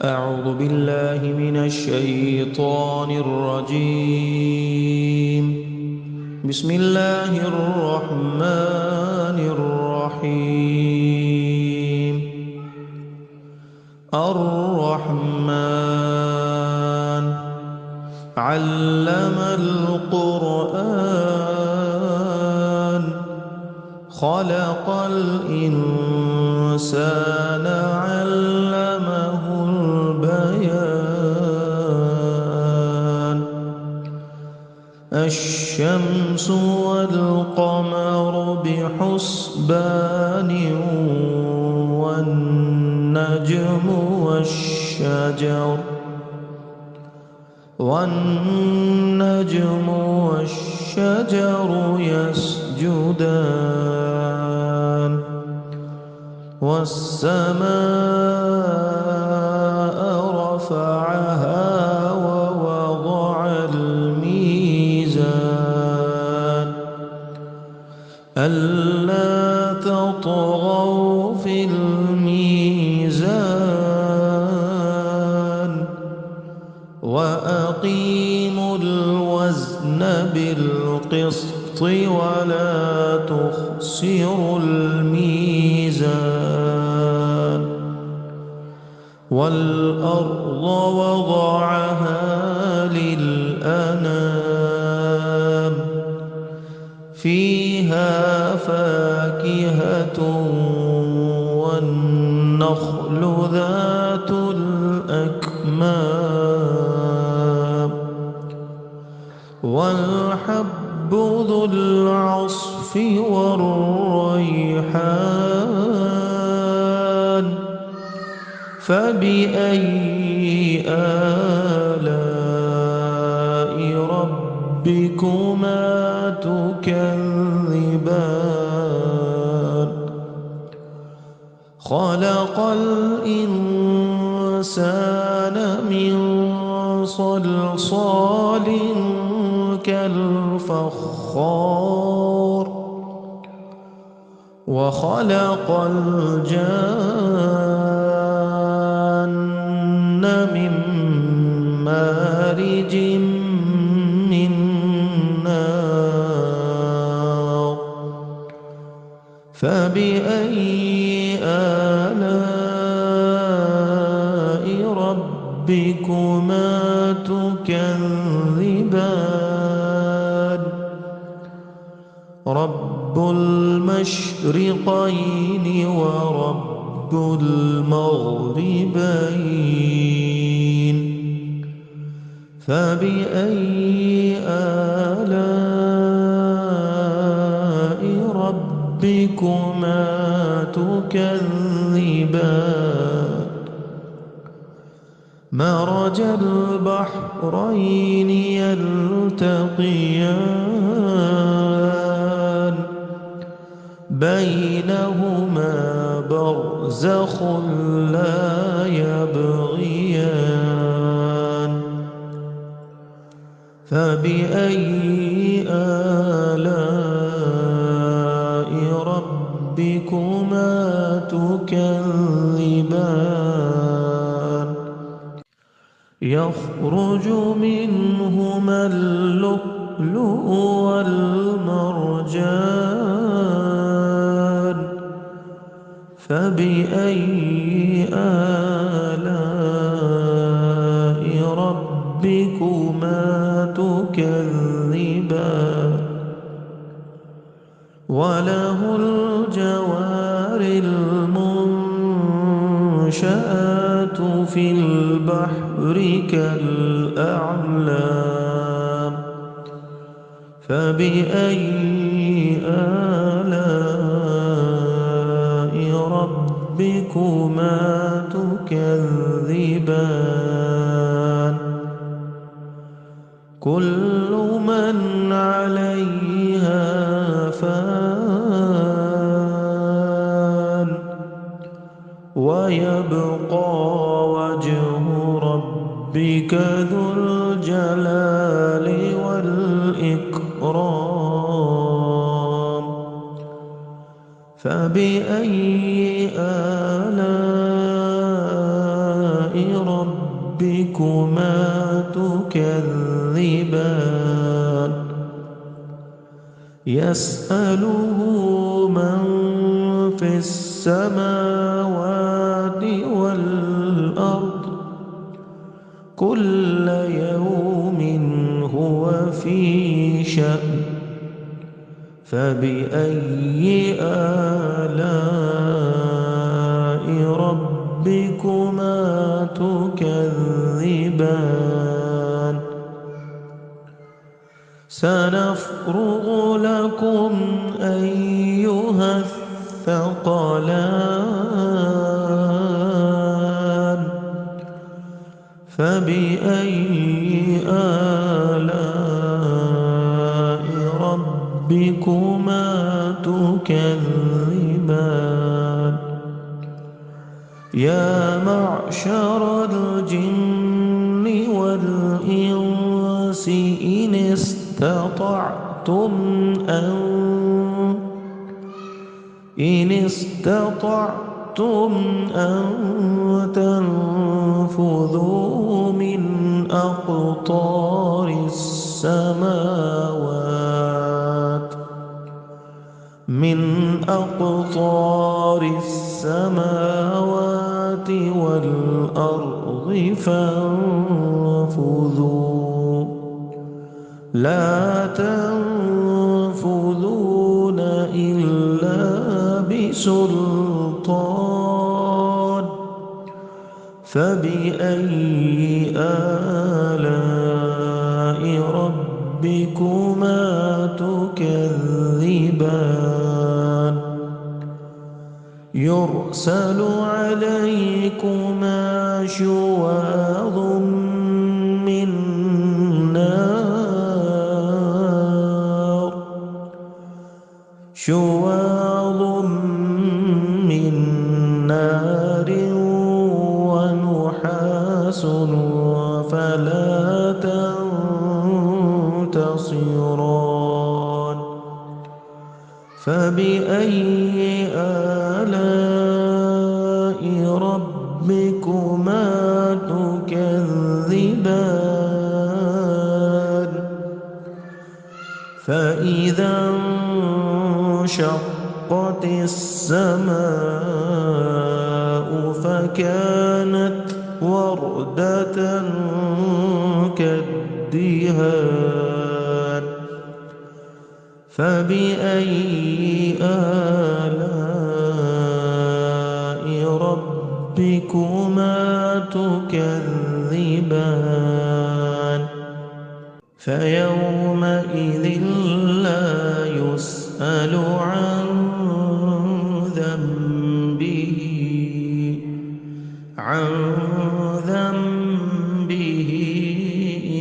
أعوذ بالله من الشيطان الرجيم. بسم الله الرحمن الرحيم. الرحمن علم القرآن خلق الإنسان علمه البيان. الشمس والقمر بحسبان والنجم والشجر يسجدان. والسماء رفعها ووضع الميزان ألا تطغوا في الميزان وأقيموا الوزن بالقسط ولا تخسروا الميزان. والأرض وضعها للأنام فيها فاكهة والنخل ذات الأكمام والحب ذو العصف والريحان. فبأي آلاء ربكما تكذبان؟ خلق الإنسان من صلصال كالفخار وخلق الجان من مارج من نار. فبأي آلاء ربكما تكذبان؟ رب المشرقين ورب المغربين. فبأي آلاء ربكما تكذبان؟ مرج البحرين يلتقيان بينهما برزخ لا يبغيان. فبأي آلاء ربكما تكذبان؟ يخرج منهما اللؤلؤ والمرجان. فبأي آلاء ربكما تكذبان؟ وله الجوار المنشآت في البحر كالأعلام. فبأي آلاء ربكما تكذبان؟ كل من عليها فان ويبقى وجه ربك ذو الجلال والإكرام. فبأي آلاء ربكما تكذبان يسأله من في السماوات والأرض كل يوم هو في شأن فبأي آلاء ربكما تكذبان سنفرغ لكم أيها الثقلان فبأي آلاء ربكما تكذبان يا معشر الجن والإنس إن استطعتم أن تنفذوا من أقطار السماوات والأرض فانفذوا لا تنفذون إلا بسلطان فبأي آلاء ربكما تكذبان يرسل عليكما شواظ من نار ونحاس فلا تنتصران فبأي آلاء ربكما تكذبان فإذا انشقت السماء فكانت وردة كالدهان فبأي آلاء ربكما تكذبان فيومئذ لا يسأل عن ذنبه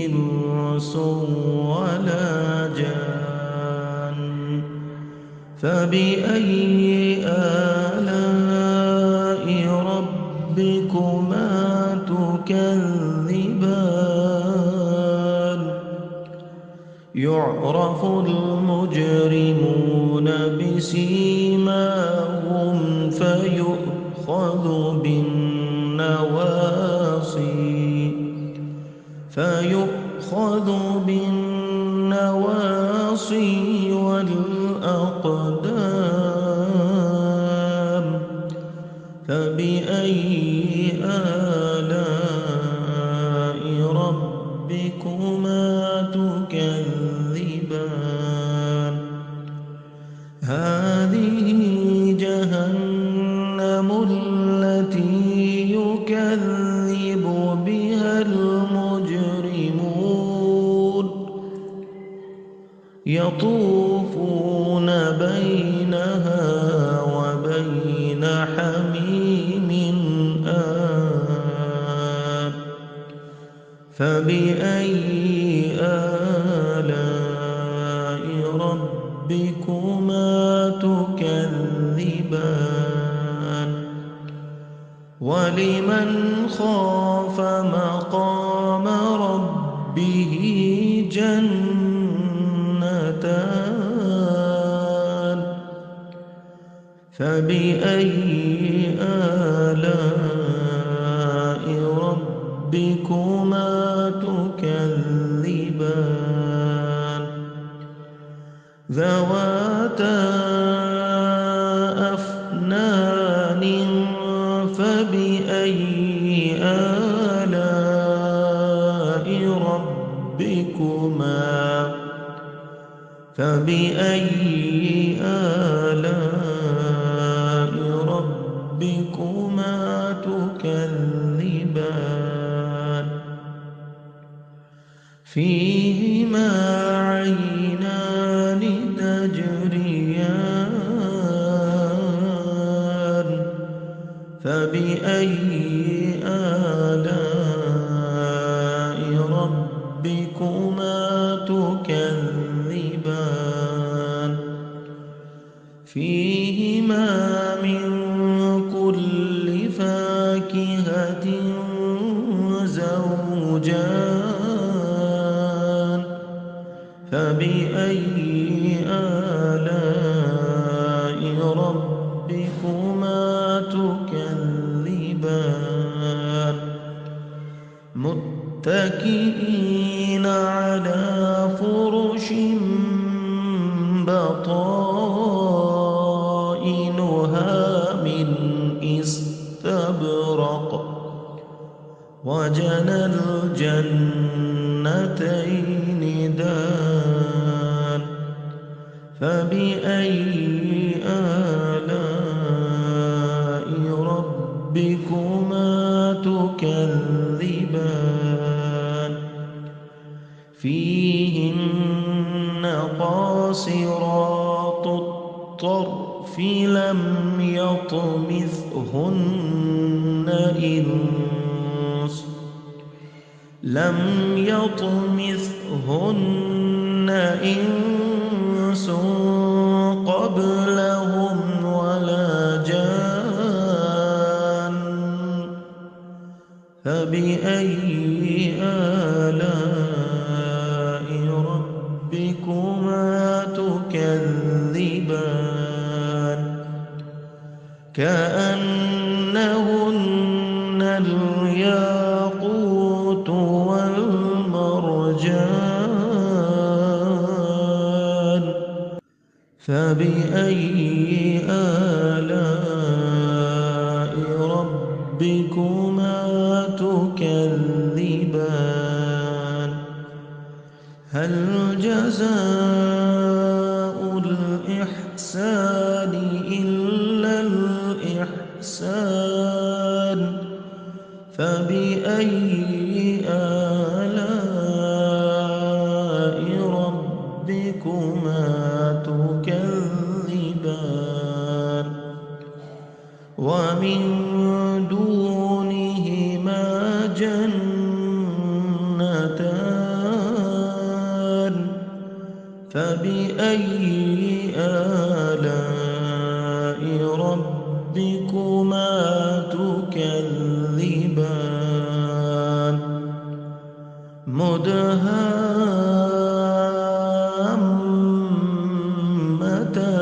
إنس ولا جان فبأي آلاء ربكما تكذبان يعرف المجرمون بسيماهم فيؤخذ بالنواصي والأقدام فبأي آلاء ربكما تكذبان هذه جهنم التي يكذب بها المجرمون يطوفون بينها وبين حميم آن فبأي آلاء ربكما تكذبان ولمن خاف مقام ربه جنتان فبأي آلاء ربكما فبأي آلاء ربكما تكذبان فيهما عينان تجريان فبأي آلاء ربكما تكذبان فيهما من كل فاكهة زوجان فبأي آلاء ربكما تكذبان متكئين على فرش بطائنها من استبرق وجنى الجنتين دان فبأي آلاء ربكما تكذبان فيهن قاصرات الطرف لم يطمثهن إنس قبلهم ولا جان فبأي آلاء ربكما تكذبان كأنهن الياقوت والمرجان فبأي آلاء ربكما تكذبان هل جزاء الإحسان إلا الإحسان فبأي آلاء ربكما تكذبان ومن دونهما جنتان فبأي آلاء ربكما تكذبان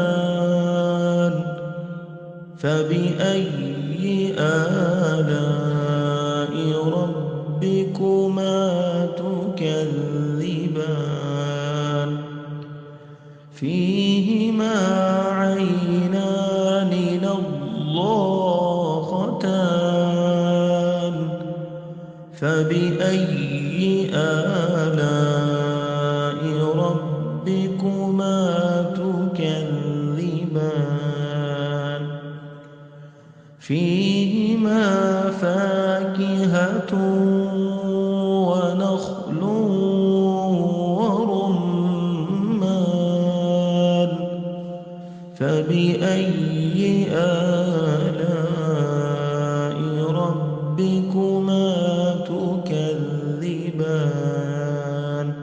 مدهامتان فبأي آلاء ربكما تكذبان فيهما عينان نضاختان فبأي آلاء ربكما تكذبان فيهما فاكهة ونخل ورمان فبأي آلاء ربكما تكذبان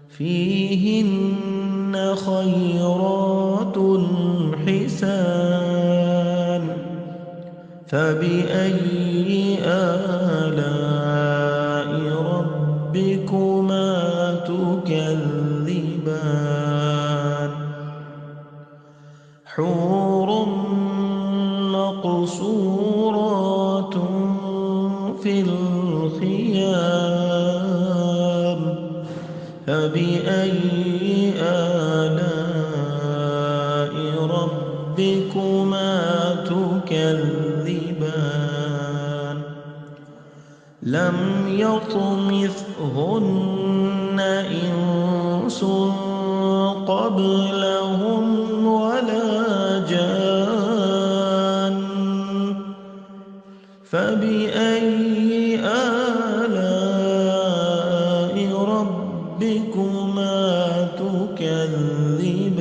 فيهن خيرات حسان فبأي آلاء ربكما تكذبان حور مقصورات في الخيام فبأي آلاء ربكما تكذبان لم يطمثهن إنس قبلهم ولا جان فبأي آلاء ربكما تكذبان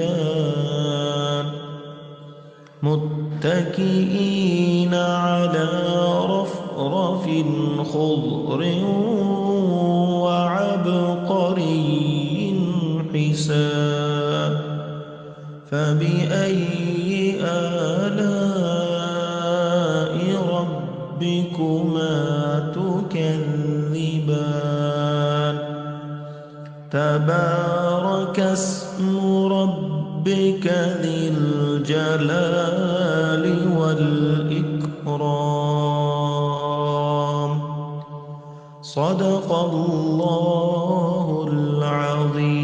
متكئين على رفرف خضر وعبقري حسان فبأي آلاء ربكما تكذبان تبارك اسم ربك ذي الجلال والإكرام صدق الله العظيم.